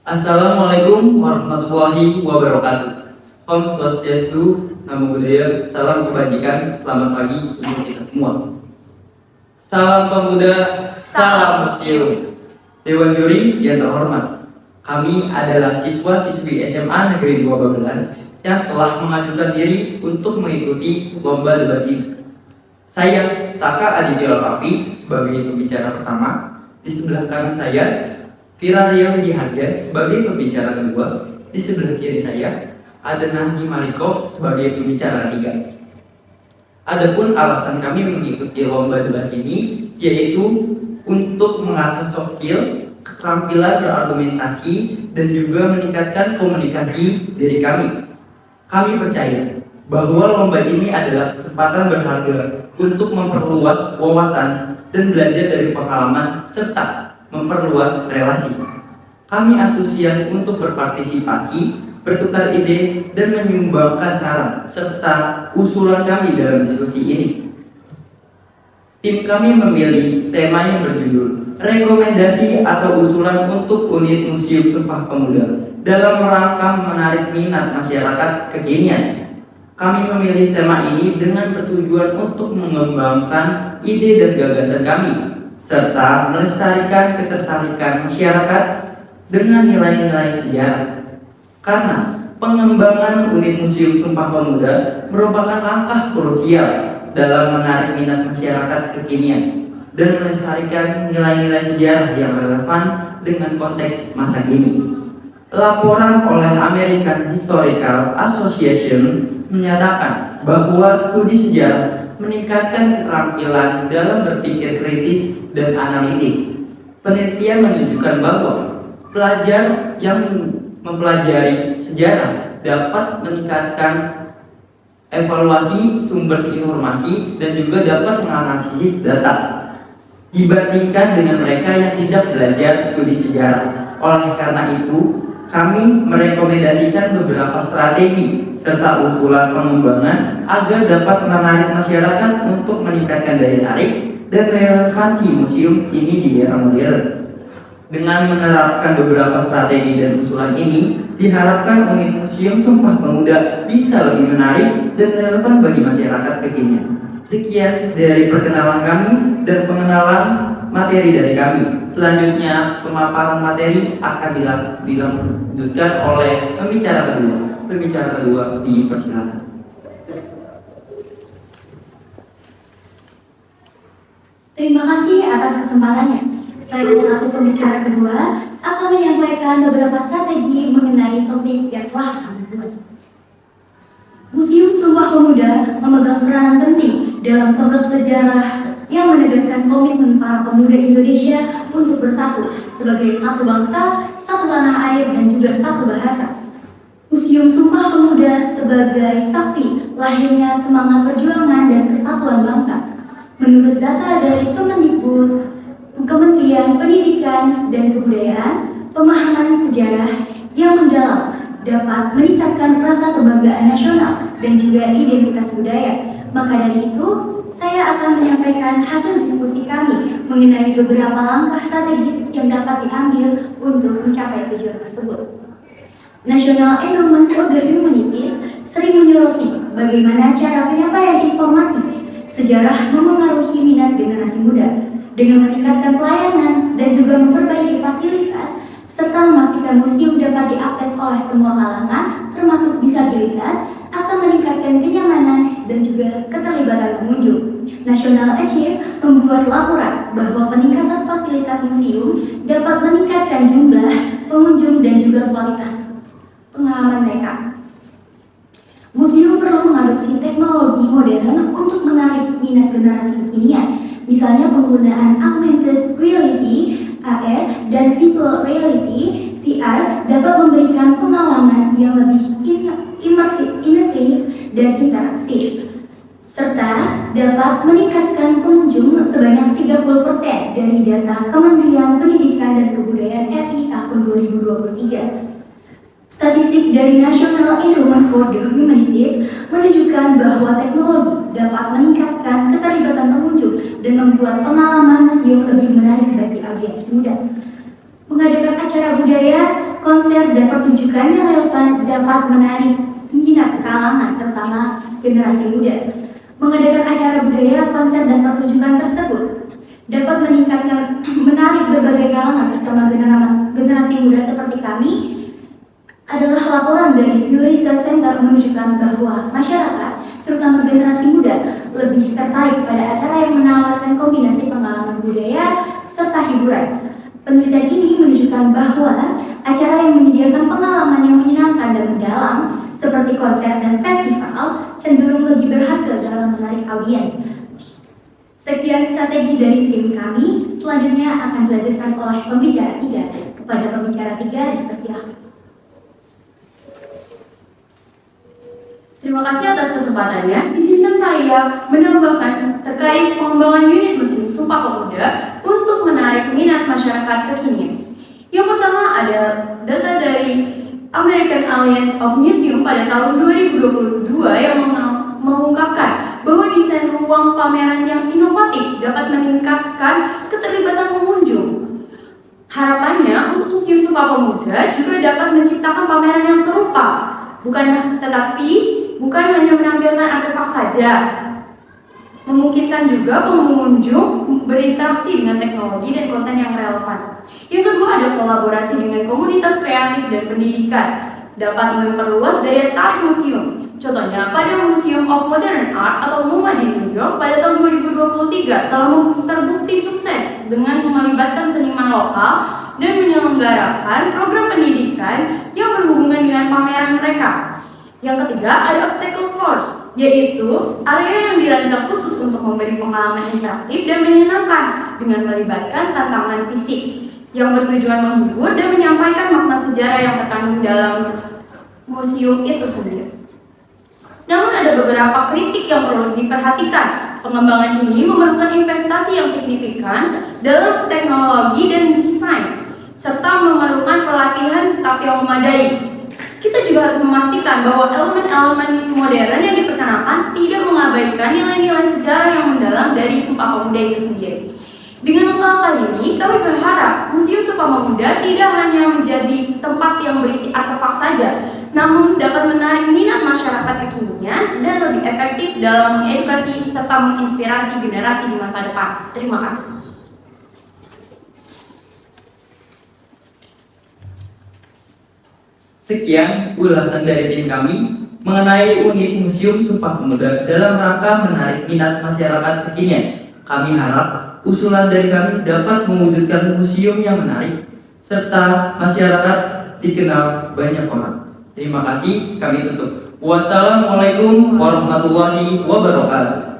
Assalamualaikum warahmatullahi wabarakatuh. Om Swastiastu, Namo Buddhaya, salam kebajikan, selamat pagi untuk kita semua. Salam pemuda, salam museum. Dewan juri yang terhormat, kami adalah siswa-siswi SMA Negeri 2 Babelan yang telah mengajukan diri untuk mengikuti lomba debat ini. Saya, Saka Aditya Alkafi, sebagai pembicara pertama. Di sebelah kanan saya, Fira Ria Widiharja sebagai pembicara kedua. Di sebelah kiri saya ada Najib Mariko sebagai pembicara ketiga. Adapun alasan kami mengikuti lomba debat ini yaitu untuk mengasah soft skill, keterampilan berargumentasi, dan juga meningkatkan komunikasi diri kami. Kami percaya bahwa lomba ini adalah kesempatan berharga untuk memperluas wawasan dan belajar dari pengalaman serta memperluas relasi. Kami antusias untuk berpartisipasi, bertukar ide, dan menyumbangkan saran serta usulan kami dalam diskusi ini. Tim kami memilih tema yang berjudul rekomendasi atau usulan untuk unit Museum Sumpah Pemuda dalam rangka menarik minat masyarakat kekinian. Kami memilih tema ini dengan bertujuan untuk mengembangkan ide dan gagasan kami serta melestarikan ketertarikan masyarakat dengan nilai-nilai sejarah. Karena pengembangan unit Museum Sumpah Pemuda merupakan langkah krusial dalam menarik minat masyarakat kekinian dan melestarikan nilai-nilai sejarah yang relevan dengan konteks masa kini. Laporan oleh American Historical Association menyatakan bahwa studi sejarah meningkatkan keterampilan dalam berpikir kritis dan analitis. Penelitian menunjukkan bahwa pelajar yang mempelajari sejarah dapat meningkatkan evaluasi sumber informasi dan juga dapat menganalisis data dibandingkan dengan mereka yang tidak belajar studi sejarah. Oleh karena itu, kami merekomendasikan beberapa strategi serta usulan pengembangan agar dapat menarik masyarakat untuk meningkatkan daya tarik dan relevansi museum ini di era modern. Dengan menerapkan beberapa strategi dan usulan ini, diharapkan unit Museum Sumpah Pemuda bisa lebih menarik dan relevan bagi masyarakat kekinian. Sekian dari perkenalan kami dan pengenalan materi dari kami. Selanjutnya, pemaparan materi akan dilanjutkan oleh pembicara kedua. Pembicara kedua dipersilakan. Terima kasih atas kesempatannya. Saya selaku pembicara kedua akan menyampaikan beberapa strategi mengenai topik yang telah kami buat. Museum Sumpah Pemuda memegang peranan penting dalam tonggak sejarah yang menegaskan komitmen para pemuda Indonesia untuk bersatu sebagai satu bangsa, satu tanah air, dan juga satu bahasa. Museum Sumpah Pemuda sebagai saksi lahirnya semangat perjuangan dan kesatuan bangsa. Menurut data dari Kemendikbud, Kementerian Pendidikan dan Kebudayaan, pemahaman sejarah yang mendalam dapat meningkatkan rasa kebanggaan nasional dan juga identitas budaya. Maka dari itu, saya akan menyampaikan hasil diskusi kami mengenai beberapa langkah strategis yang dapat diambil untuk mencapai tujuan tersebut. National Endowment for the Humanities sering menyoroti bagaimana cara penyampaian informasi sejarah memengaruhi minat generasi muda dengan meningkatkan pelayanan dan juga memperbaiki fasilitas serta memastikan museum dapat diakses oleh semua kalangan termasuk disabilitas akan meningkatkan kenyamanan dan juga keterlibatan pengunjung. National Archive membuat laporan bahwa peningkatan fasilitas museum dapat meningkatkan jumlah pengunjung dan juga kualitas pengalaman mereka. Museum perlu mengadopsi teknologi modern untuk menarik minat generasi kekinian. Misalnya penggunaan augmented reality (AR) dan virtual reality (VR) dapat memberikan pengalaman yang lebih imersif dan interaktif, serta dapat meningkatkan pengunjung sebanyak 30% dari data Kementerian Pendidikan dan Kebudayaan RI tahun 2023. Statistik dari National Endowment for the Humanities menunjukkan bahwa teknologi dapat meningkatkan keterlibatan pengunjung dan membuat pengalaman museum lebih menarik bagi audiens muda. Mengadakan acara budaya, konser dan pertunjukan yang relevan dapat menarik minat kalangan, terutama generasi muda. Mengadakan acara budaya, konser, dan pertunjukan tersebut dapat menarik berbagai kalangan, terutama generasi muda seperti kami. Adalah laporan dari Pew Research Center menunjukkan bahwa masyarakat, terutama generasi muda, lebih tertarik pada acara yang menawarkan kombinasi pengalaman budaya serta hiburan. Penelitian ini menunjukkan bahwa acara yang menyediakan pengalaman yang menyenangkan dan mendalam, seperti konser dan festival, cenderung lebih berhasil dalam menarik audiens. Sekian strategi dari tim kami, selanjutnya akan dilanjutkan oleh pembicara 3. Kepada pembicara 3 dipersilakan. Terima kasih atas kesempatannya. Izinkan saya menambahkan terkait pengembangan unit Museum Sumpah Pemuda untuk menarik minat masyarakat kekinian. Yang pertama ada data dari American Alliance of Museum pada tahun 2022 yang mengungkapkan bahwa desain ruang pameran yang inovatif dapat meningkatkan keterlibatan pengunjung. Harapannya untuk Museum Sumpah Pemuda juga dapat menciptakan pameran yang serupa, bukan hanya menampilkan artefak saja, memungkinkan juga pengunjung berinteraksi dengan teknologi dan konten yang relevan. Yang kedua ada kolaborasi dengan komunitas kreatif dan pendidikan, dapat memperluas daya tarik museum. Contohnya pada Museum of Modern Art atau MoMA di New York pada tahun 2023 telah terbukti sukses dengan melibatkan seniman lokal dan menyelenggarakan program pendidikan yang berhubungan dengan pameran mereka. Yang ketiga ada obstacle course, yaitu area yang dirancang khusus untuk memberi pengalaman interaktif dan menyenangkan dengan melibatkan tantangan fisik yang bertujuan menghibur dan menyampaikan makna sejarah yang terkandung dalam museum itu sendiri. Namun ada beberapa kritik yang perlu diperhatikan. Pengembangan ini memerlukan investasi yang signifikan dalam teknologi dan desain, serta memerlukan pelatihan staf yang memadai. Kita juga harus memastikan bahwa elemen-elemen modern yang diperkenalkan tidak mengabaikan nilai-nilai sejarah yang mendalam dari Sumpah Pemuda itu sendiri. Dengan langkah ini, kami berharap Museum Sumpah Pemuda tidak hanya menjadi tempat yang berisi artefak saja, namun dapat menarik minat masyarakat kekinian dan lebih efektif dalam mengedukasi serta menginspirasi generasi di masa depan. Terima kasih. Sekian ulasan dari tim kami mengenai unit Museum Sumpah Pemuda dalam rangka menarik minat masyarakat kekinian. Kami harap usulan dari kami dapat mewujudkan museum yang menarik serta masyarakat dikenal banyak orang. Terima kasih, kami tutup. Wassalamualaikum warahmatullahi wabarakatuh.